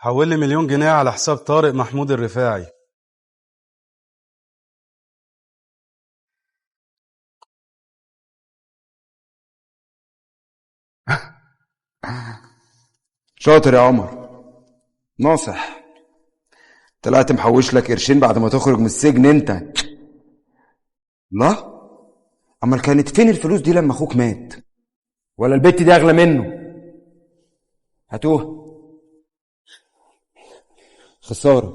حول لي 1,000,000 جنيه على حساب طارق محمود الرفاعي. شاطر يا عمر، ناصح. طلعت محوش لك قرشين بعد ما تخرج من السجن انت. لا، امال كانت فين الفلوس دي لما اخوك مات؟ ولا البت دي اغلى منه؟ هاتوها. خساره،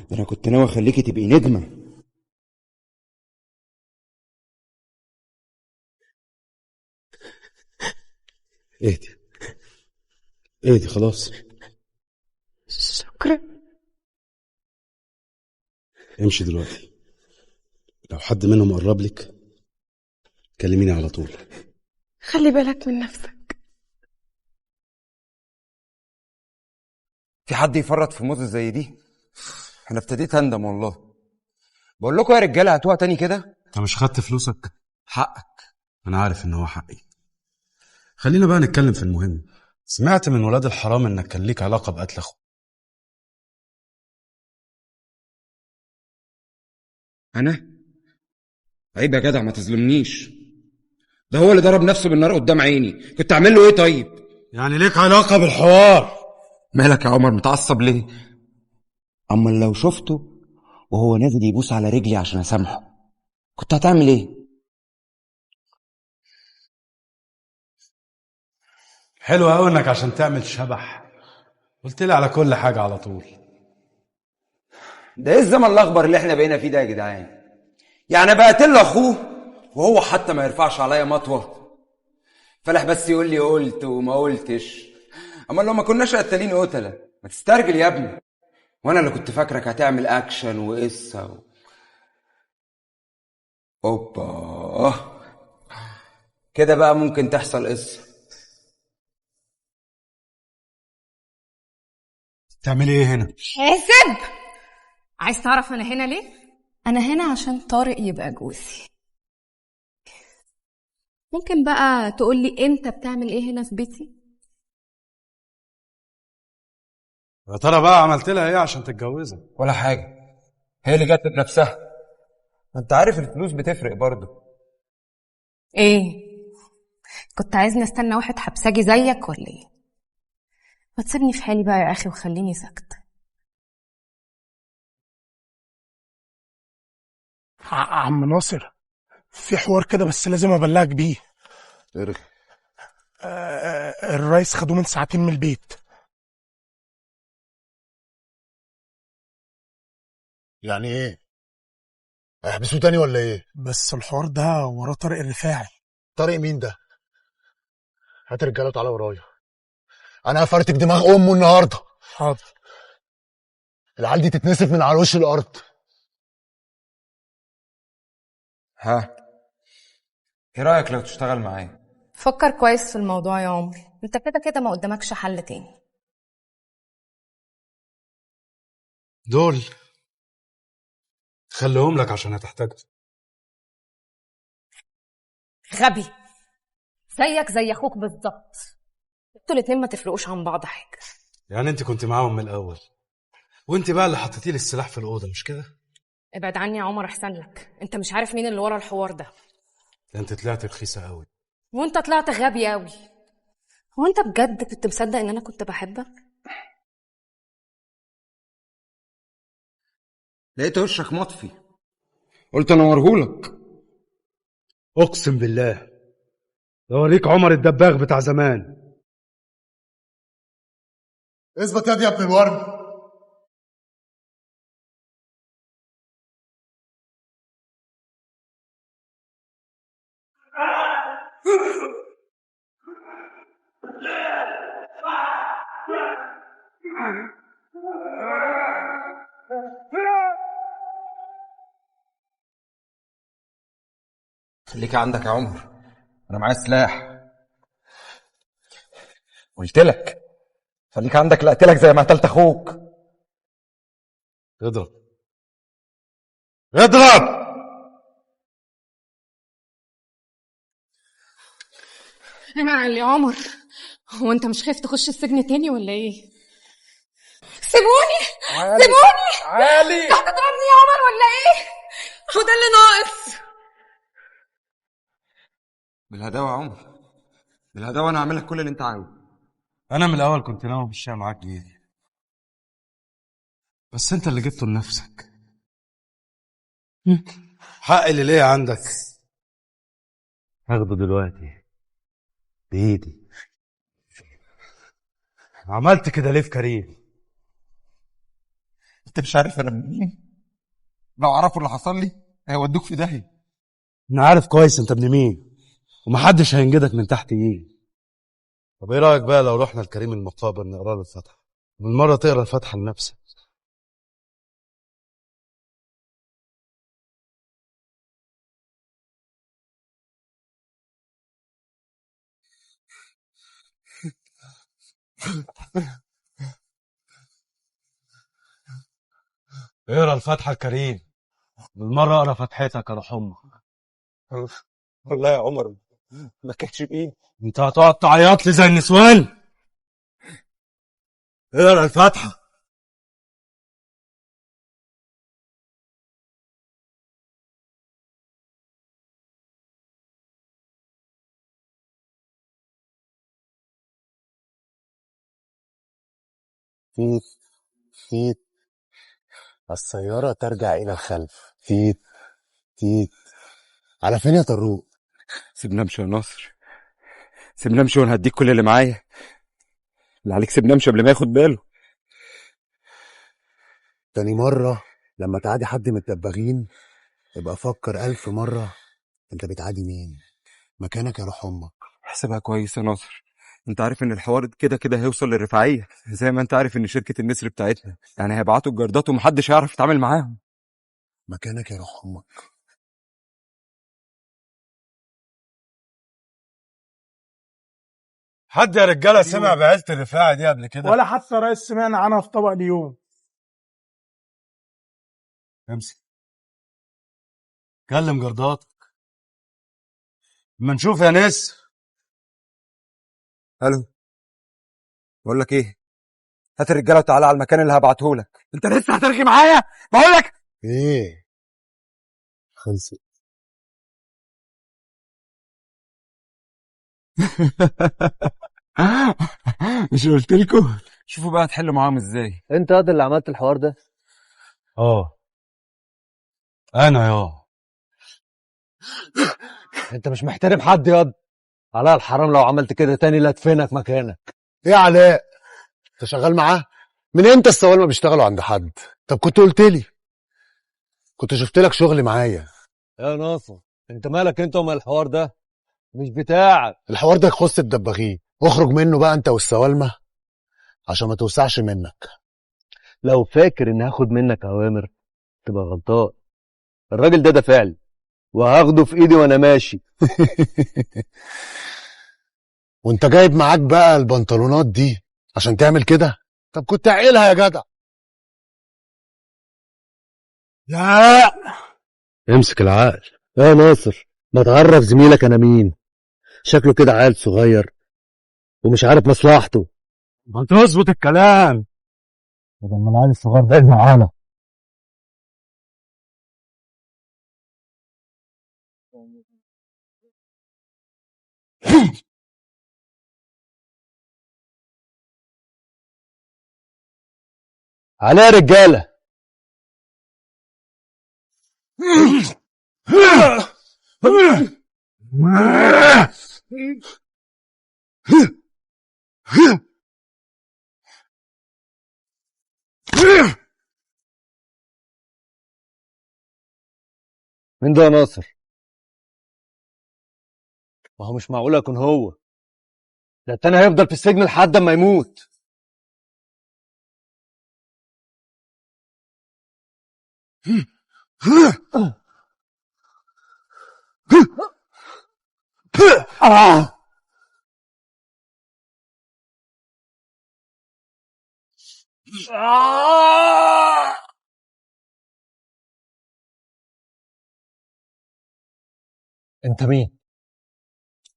ده انا كنت ناوي اخليكي تبقي نجمه. اهدي اهدي خلاص. شكرا. امشي دلوقتي، لو حد منهم قرب لك كلميني على طول. خلي بالك من نفسك. في حد يفرط في موزة زي دي؟ انا ابتديت اندم والله. بقول لكم يا رجاله هاتوها تاني كده. انت مش خدت فلوسك؟ حقك. انا عارف ان هو حقي. خلينا بقى نتكلم في المهم. سمعت من ولاد الحرام انك كان ليك علاقه بقتل اخوك. انا؟ عيب يا جدع، ما تظلمنيش. ده هو اللي ضرب نفسه بالنار قدام عيني، كنت اعمل له ايه طيب؟ يعني ليك علاقه بالحوار؟ مالك يا عمر متعصب ليه؟ اما لو شفته وهو نازل يبوس على رجلي عشان اسامحه كنت هتعمل ايه؟ حلو قوي انك عشان تعمل شبح قلت لي على كل حاجه على طول. ده ايه الزمن الاخبر اللي احنا بقينا فيه ده يا جدعان؟ يعني بقتل اخوه وهو حتى ما يرفعش عليا مطوه. فلح بس يقول لي قلت وما قلتش. اما لو ما كناش قتالين قتله ما تسترجل يا ابني. وانا اللي كنت فاكرك هتعمل اكشن وقصه اوبا، كده بقى ممكن تحصل قصه. تعملي ايه هنا؟ حاسب. عايز تعرف انا هنا ليه؟ انا هنا عشان طارق يبقى جوزي. ممكن بقى تقولي انت بتعمل ايه هنا في بيتي؟ يا ترى بقى عملت لها ايه عشان تتجوزها؟ ولا حاجه، هي اللي جت بنفسها. ما انت عارف الفلوس بتفرق برضه. ايه، كنت عايزني استنى واحد حبساجي زيك ولا ايه؟ ما تسيبني في حالي بقى يا اخي وخليني ساكته. عم ناصر، في حوار كده بس لازم ابلغك بيه. ارغي. الرئيس خدوه من ساعتين من البيت. يعني ايه؟ هيحبسوه تاني ولا ايه؟ بس الحوار ده وراه طارق الرفاعي. طارق مين ده؟ هات الرجاله تعالى ورايا، انا هفرتك دماغ امه النهارده. حاضر. العيال دي تتنسف من على وش الارض. ها، ايه رايك لو تشتغل معايا؟ فكر كويس في الموضوع يا عمري، انت كده كده ما قدامكش حل تاني. دول خليهم لك عشان هتحتاجهم. غبي زيك زي اخوك بالظبط، انتوا الاتنين ما تفرقوش عن بعض حاجه. يعني انت كنت معاهم من الاول وانت بقى اللي حطيتي لي السلاح في الاوضه مش كده؟ ابعد عني يا عمر احسن لك، انت مش عارف مين اللي ورا الحوار ده. ده انت طلعت رخيصه قوي. وانت طلعت غبي قوي. هو انت بجد كنت مصدق ان انا كنت بحبك؟ لقيت وشك مطفي قلت انورهولك. اقسم بالله ده اوريك عمر الدباغ بتاع زمان. اثبت يا ابن الورد. خليك عندك يا عمر، انا معايا سلاح. قلت لك خليك عندك، لا اقتلك زي ما قتلت اخوك. اضرب اضرب. انا يا عمر، هو انت مش خايف تخش السجن تاني ولا ايه؟ سيبوني سيبوني. عالي انت هتضربني يا عمر ولا ايه؟ هو ده اللي ناقص. بالهداوه يا عمر، بالهداوه، انا هعمل لك كل اللي انت عاوزه. انا من الاول كنت ناوي امشيها معاك بايدي، بس انت اللي جبته لنفسك. حق اللي ليه عندك هاخده دلوقتي بايدي. عملت كده ليه في كريم؟ انت مش عارف انا مين؟ لو عرفوا اللي حصل لي هيودوك في داهيه. انا عارف كويس انت ابن مين، ومحدش هينجدك من تحت ايد. طب ايه رايك بقى لو رحنا لكريم المقابر نقرا له الفاتحه، بالمره تقرا الفاتحه لنفسك؟ اقرا الفاتحه لكريم، بالمره اقرا فتحتك يا روح امك. والله يا عمر ما كانش بايدي. انت هتقعد تعيط لي زي النسوان؟ اقرا الفاتحه. فيت فيت السيارة ترجع إلى الخلف. فيت فيت على فين يا طروق؟ سيبنا امشي يا ناصر، سيبنا امشي وانا هديك كل اللي معايا. اللي عليك سيبنا امشي قبل ما ياخد باله. تاني مرة لما تعادي حد من الدباغين يبقى فكر 1000 مرة أنت بتعادي مين. مكانك يا روح أمك. احسبها كويس يا ناصر، انت عارف ان الحوار كده كده هيوصل للرفاعيه، زي ما انت عارف ان شركه النسر بتاعتنا يعني هيبعتوا الجردات ومحدش هيعرف يتعامل معاهم. مكانك يا روح أمك. حد يا رجاله سمع بعيلة الرفاعي دي قبل كده؟ ولا حتى رئيس سمعنا عنها في طبق اليوم. امسك كلم جرداتك اما نشوف يا نسر. الو، بقول لك ايه، هات الرجاله وتعالى على المكان اللي هبعته لك. انت لسه هترغي معايا؟ بقول لك إيه خلصت. مش قلت لكم؟ شوفوا بقى تحلوا معاهم ازاي. انت قد اللي عملت الحوار ده؟ اه انا انت مش محترم حد ياض. علاء الحرام لو عملت كده تاني لا ادفنك مكانك. إيه يا علاء؟ أنت شغال معاه؟ من إمتى السوالمة بيشتغلوا عند حد؟ طب كنت قلت لي، كنت شفت لك شغل معايا. يا ناصر انت مالك انت ومال الحوار ده؟ مش بتاعك. الحوار ده يخص الدباغين، اخرج منه بقى أنت والسوالمة عشان ما توسعش منك. لو فاكر ان هاخد منك اوامر تبقى غلطان. الراجل ده فعل وهاخده في ايدي وانا ماشي. وانت جايب معاك بقى البنطلونات دي عشان تعمل كده؟ طب كنت عقلها يا جدع. يا امسك العقل يا ناصر، ما تعرف زميلك انا مين. شكله كده عيل صغير ومش عارف مصلحته. ما تظبط الكلام. بدل ما العيل الصغير ده معانا. عليه يا رجاله. مين ده يا ناصر؟ ما هو مش معقول يكون هو. ده التاني هيفضل في السجن لحد ما يموت. انت مين؟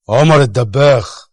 عمر الدباغ.